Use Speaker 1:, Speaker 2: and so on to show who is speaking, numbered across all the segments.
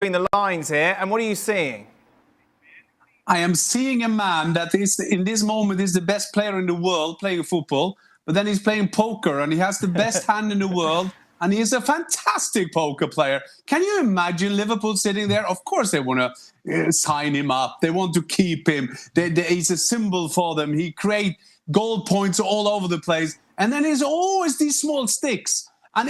Speaker 1: the lines here, and what are you seeing?
Speaker 2: I am seeing a man that is, in this moment, is the best player in the world playing football, but then he's playing poker, and he has the best hand in the world, and he is a fantastic poker player. Can you imagine Liverpool sitting there? Of course they want to sign him up. They want to keep him. He's a symbol for them. He creates goal points all over the place, and then there's always these small sticks. And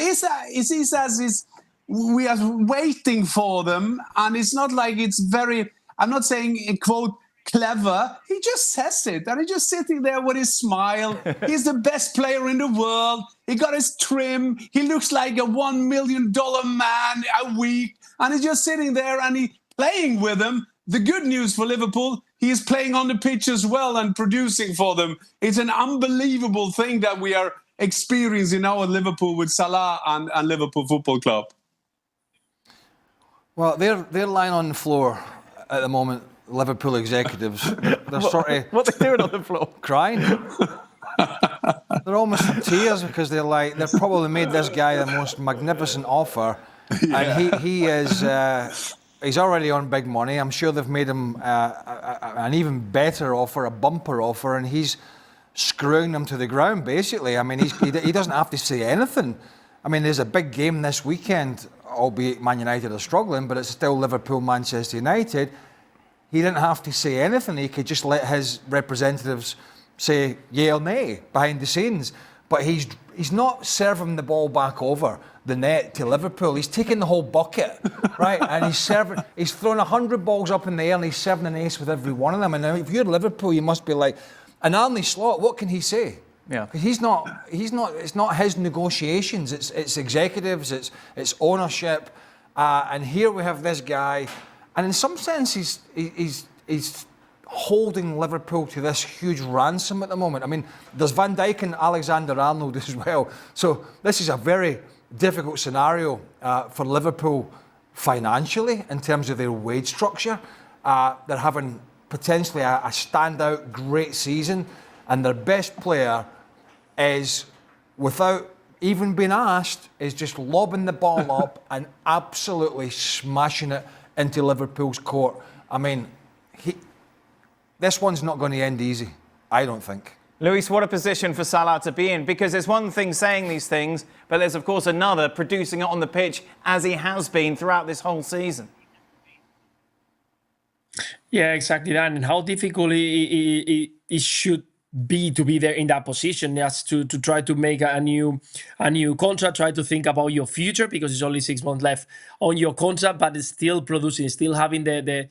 Speaker 2: we are waiting for them, and it's not like it's very, I'm not saying, quote, clever. He just says it, and he's just sitting there with his smile. He's the best player in the world. He got his trim. He looks like a $1 million man a week, and he's just sitting there, and he's playing with them. The good news for Liverpool, he is playing on the pitch as well and producing for them. It's an unbelievable thing that we are experiencing now at Liverpool with Salah and Liverpool Football Club.
Speaker 3: Well, they're lying on the floor at the moment, Liverpool executives. They're sort of...
Speaker 1: What are they doing on the floor?
Speaker 3: Crying. They're almost in tears because they've probably made this guy the most magnificent offer. Yeah. And he is... he's already on big money. I'm sure they've made him an even better offer, a bumper offer, and he's screwing them to the ground, basically. I mean, he doesn't have to say anything. I mean, there's a big game this weekend, albeit Man United are struggling, but it's still Liverpool-Manchester United. He didn't have to say anything. He could just let his representatives say yay or nay behind the scenes. But he's not serving the ball back over the net to Liverpool. He's taking the whole bucket, right? And he's thrown 100 balls up in the air, and he's serving an ace with every one of them. And if you're Liverpool, you must be like, and Arne Slot, what can he say?
Speaker 1: Yeah.
Speaker 3: He's not. It's not his negotiations. It's executives. It's ownership. And here we have this guy, and in some sense, he's holding Liverpool to this huge ransom at the moment. I mean, there's Van Dijk and Alexander-Arnold as well. So this is a very difficult scenario for Liverpool financially in terms of their wage structure. They're having potentially a standout great season, and their best player is, without even being asked, is just lobbing the ball up and absolutely smashing it into Liverpool's court. I mean, this one's not going to end easy, I don't think.
Speaker 1: Luis, what a position for Salah to be in, because there's one thing saying these things, but there's of course another producing it on the pitch as he has been throughout this whole season.
Speaker 4: Yeah, exactly that. And how difficult it should be to be there in that position, just to try to make a new contract, try to think about your future, because it's only 6 months left on your contract, but it's still producing, still having the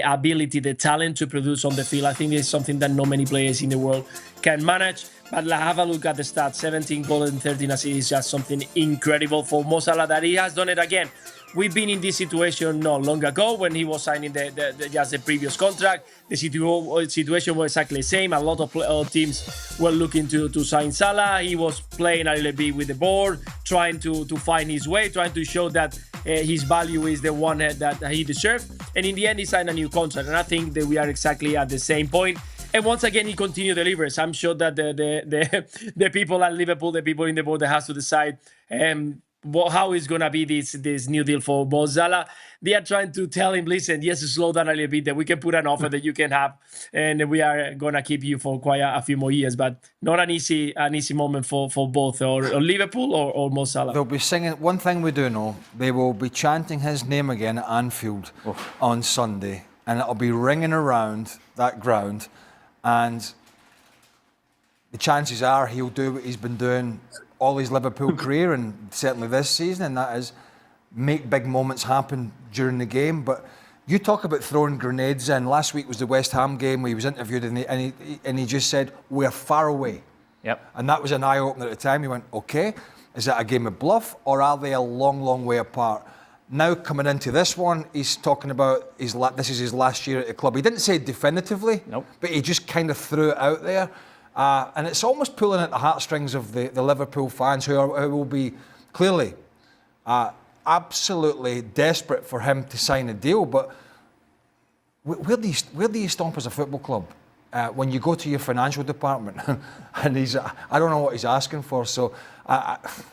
Speaker 4: ability, the talent to produce on the field. I think it's something that not many players in the world can manage. But have a look at the stats. 17 goals and 13 assists is just something incredible for Mo Salah, that he has done it again. We've been in this situation not long ago when he was signing the previous contract. The situation was exactly the same. A lot of teams were looking to sign Salah. He was playing a little bit with the board, trying to find his way, trying to show that his value is the one that he deserves. And in the end, he signed a new contract. And I think that we are exactly at the same point. And once again, he continued delivers. I'm sure that the people at Liverpool, the people in the board, that has to decide how is going to be this new deal for Mo Salah. They are trying to tell him, listen, yes, slow down a little bit, that we can put an offer that you can have, and we are going to keep you for quite a few more years. But not an easy moment for both, or Liverpool or Mo Salah.
Speaker 3: They'll be singing. One thing we do know, they will be chanting his name again at Anfield on Sunday, and it'll be ringing around that ground. And the chances are he'll do what he's been doing all his Liverpool career, and certainly this season, and that is make big moments happen during the game. But you talk about throwing grenades in. Last week was the West Ham game where he was interviewed, and he just said, we're far away.
Speaker 1: Yep.
Speaker 3: And that was an eye-opener at the time. He went, okay, is that a game of bluff, or are they a long, long way apart? Now coming into this one, he's talking about this is his last year at the club. He didn't say it definitively,
Speaker 1: nope,
Speaker 3: but he just kind of threw it out there. And it's almost pulling at the heartstrings of the Liverpool fans who will be clearly absolutely desperate for him to sign a deal. But where do you stop as a football club when you go to your financial department and I don't know what he's asking for. So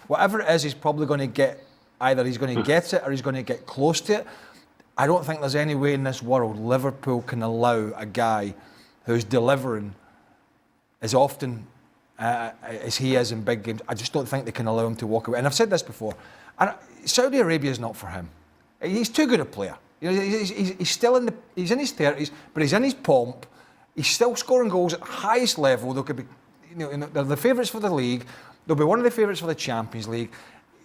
Speaker 3: whatever it is, he's probably going to get, either he's going to get it or he's going to get close to it. I don't think there's any way in this world Liverpool can allow a guy who's delivering as often as he is in big games. I just don't think they can allow him to walk away. And I've said this before. Saudi Arabia is not for him. He's too good a player. You know, he's still he's in his 30s, but he's in his pomp. He's still scoring goals at the highest level. They could be, they're the favourites for the league. They'll be one of the favourites for the Champions League.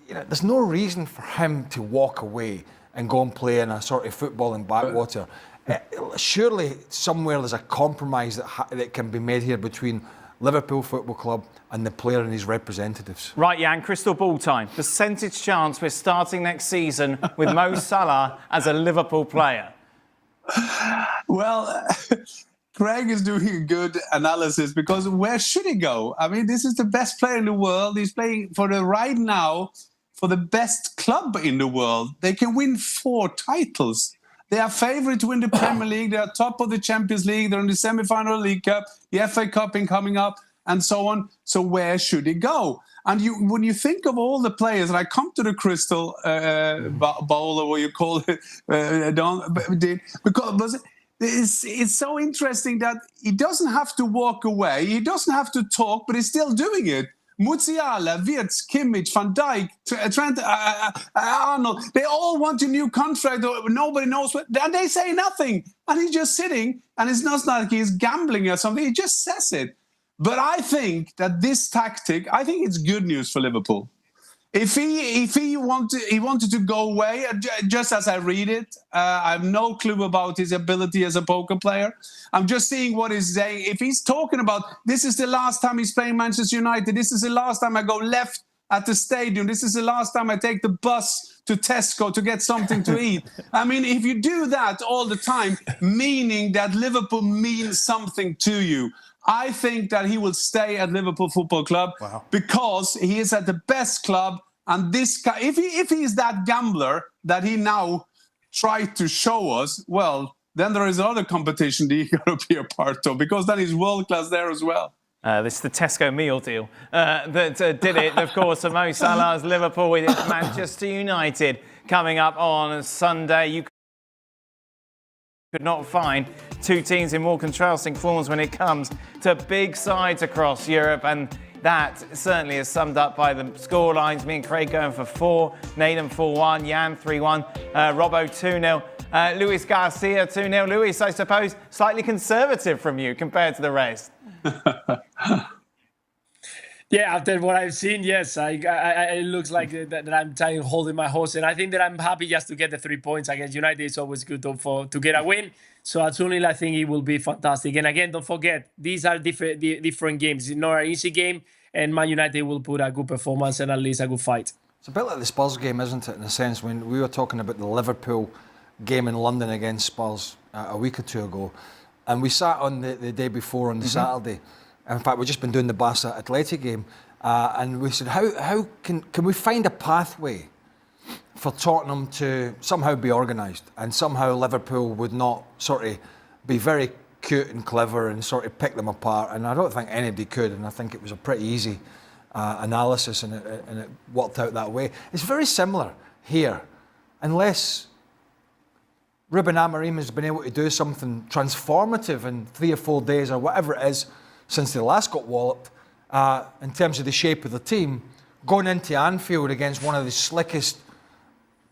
Speaker 3: There's no reason for him to walk away and go and play in a sort of footballing backwater. Surely somewhere there's a compromise that can be made here between Liverpool Football Club and the player and his representatives.
Speaker 1: Right, Jan, crystal ball time. Percentage chance we're starting next season with Mo Salah as a Liverpool player?
Speaker 2: Well, Craig is doing a good analysis because where should he go? I mean, this is the best player in the world. He's playing right now for the best club in the world. They can win 4 titles. They are favourite to win the Premier League. They are top of the Champions League. They're in the semi-final of the League Cup, the FA Cup coming up, and so on. So where should he go? And when you think of all the players, and I come to the crystal bowl, or what you call it, because it's so interesting that he doesn't have to walk away. He doesn't have to talk, but he's still doing it. Musiala, Wirtz, Kimmich, Van Dijk, Trent, Arnold, they all want a new contract. Nobody knows what, and they say nothing. And he's just sitting, and it's not like he's gambling or something. He just says it. But I think that this tactic, I think it's good news for Liverpool. If he wanted to go away, just as I read it, I have no clue about his ability as a poker player. I'm just seeing what he's saying. If he's talking about this is the last time he's playing Manchester United, this is the last time I go left at the stadium, this is the last time I take the bus to Tesco to get something to eat. I mean, if you do that all the time, meaning that Liverpool means something to you, I think that he will stay at Liverpool Football Club because he is at the best club. And this guy, if he is that gambler that he now tried to show us, well, then there is another competition that he got to be a part of, because then he's world class there as well.
Speaker 1: This is the Tesco meal deal that did it. Of course, Mo Salah's Liverpool with Manchester United coming up on Sunday. You could not find 2 teams in more contrasting forms when it comes to big sides across Europe, and that certainly is summed up by the scorelines. Me and Craig going for 4, Nathan 4-1, Jan 3-1, Robbo 2-0, Luis Garcia 2-0. Luis, I suppose, slightly conservative from you compared to the rest.
Speaker 4: Yeah, after what I've seen, yes, it looks like that I'm holding my horse, and I think that I'm happy just to get the 3 points against United. It's always good to get a win. So at Tunil, I think it will be fantastic. And again, don't forget, these are different games. It's not an easy game, and Man United will put a good performance and at least a good fight.
Speaker 3: It's a bit like the Spurs game, isn't it, in a sense, when we were talking about the Liverpool game in London against Spurs a week or 2 ago, and we sat on the day before on the Saturday. In fact, we've just been doing the Barca Atleti game, and we said, how can we find a pathway for Tottenham to somehow be organised, and somehow Liverpool would not sort of be very cute and clever and sort of pick them apart? And I don't think anybody could, and I think it was a pretty easy analysis, and it worked out that way. It's very similar here, unless Ruben Amorim has been able to do something transformative in 3 or 4 days or whatever it is since they last got walloped, in terms of the shape of the team, going into Anfield against one of the slickest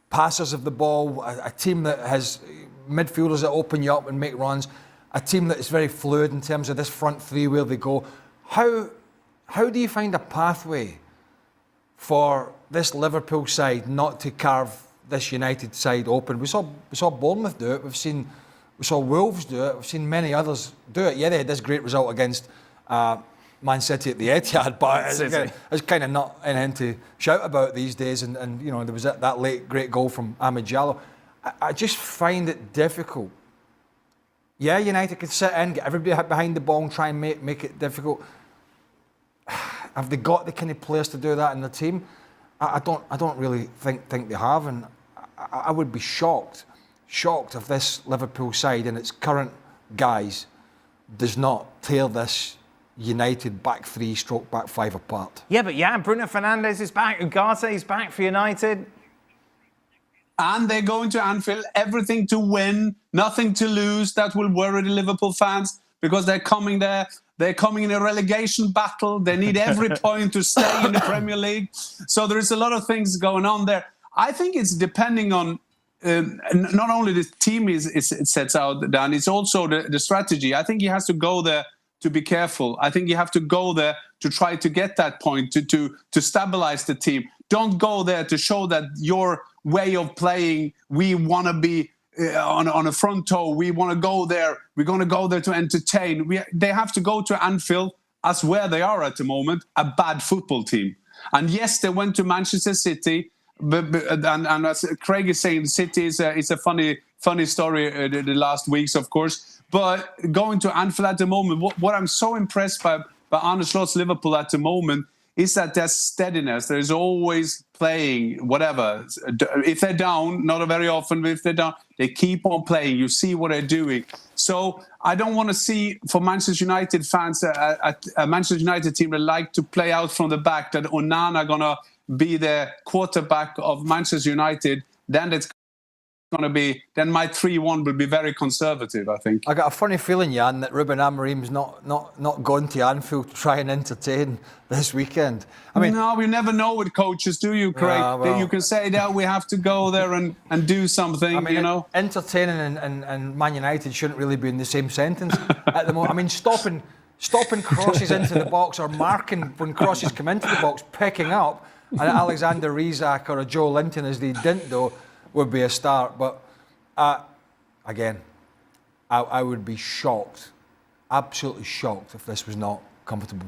Speaker 3: passers of the ball, a team that has midfielders that open you up and make runs, a team that is very fluid in terms of this front 3 where they go. How do you find a pathway for this Liverpool side not to carve this United side open? We saw Bournemouth do it. We saw Wolves do it. We've seen many others do it. Yeah, they had this great result against Man City at the Etihad, but it's kind of not anything to shout about these days. And there was that late great goal from Ahmed Diallo. I just find it difficult. Yeah, United could sit in, get everybody behind the ball and try and make it difficult. Have they got the kind of players to do that in the team? I don't really think they have, and I would be shocked if this Liverpool side and its current guys does not tear this United back 3 / back 5 apart.
Speaker 1: Yeah, but Bruno Fernandes is back. Ugarte is back for United.
Speaker 2: and they're going to Anfield, everything to win, nothing to lose. That will worry the Liverpool fans because they're coming there. They're coming in a relegation battle. They need every point to stay in the Premier League. So there is a lot of things going on there. I think it's depending on not only the team it sets out, Dan, it's also the strategy. I think he has to go there to be careful. I think you have to go there to try to get that point, to stabilize the team. Don't go there to show that your way of playing, we want to be on a front toe. We want to go there. We're going to go there to entertain. They have to go to Anfield, as where they are at the moment, a bad football team. And yes, they went to Manchester City. And as Craig is saying, City is a funny story the last weeks, of course. But going to Anfield at the moment, what I'm so impressed by Arne Slot's Liverpool at the moment is that there's steadiness. There's always playing, whatever. If they're down, not very often, but if they're down, they keep on playing. You see what they're doing. So I don't want to see, for Manchester United fans, a Manchester United team that like to play out from the back, that Onana going to be the quarterback of Manchester United. Then it's going to be, then my 3-1 will be very conservative, I think.
Speaker 3: I got a funny feeling, Jan, that Ruben Amorim's not gone to Anfield to try and entertain this weekend. I mean,
Speaker 2: no, we never know with coaches, do you, Craig?
Speaker 3: Well,
Speaker 2: you can say that we have to go there and do something,
Speaker 3: I mean,
Speaker 2: you know.
Speaker 3: Entertaining and Man United shouldn't really be in the same sentence at the moment. I mean, stopping crosses into the box or marking when crosses come into the box, picking up, and Alexander Isak or a Joe Linton, as they didn't do, would be a start. But again, I would be shocked, absolutely shocked, if this was not comfortable.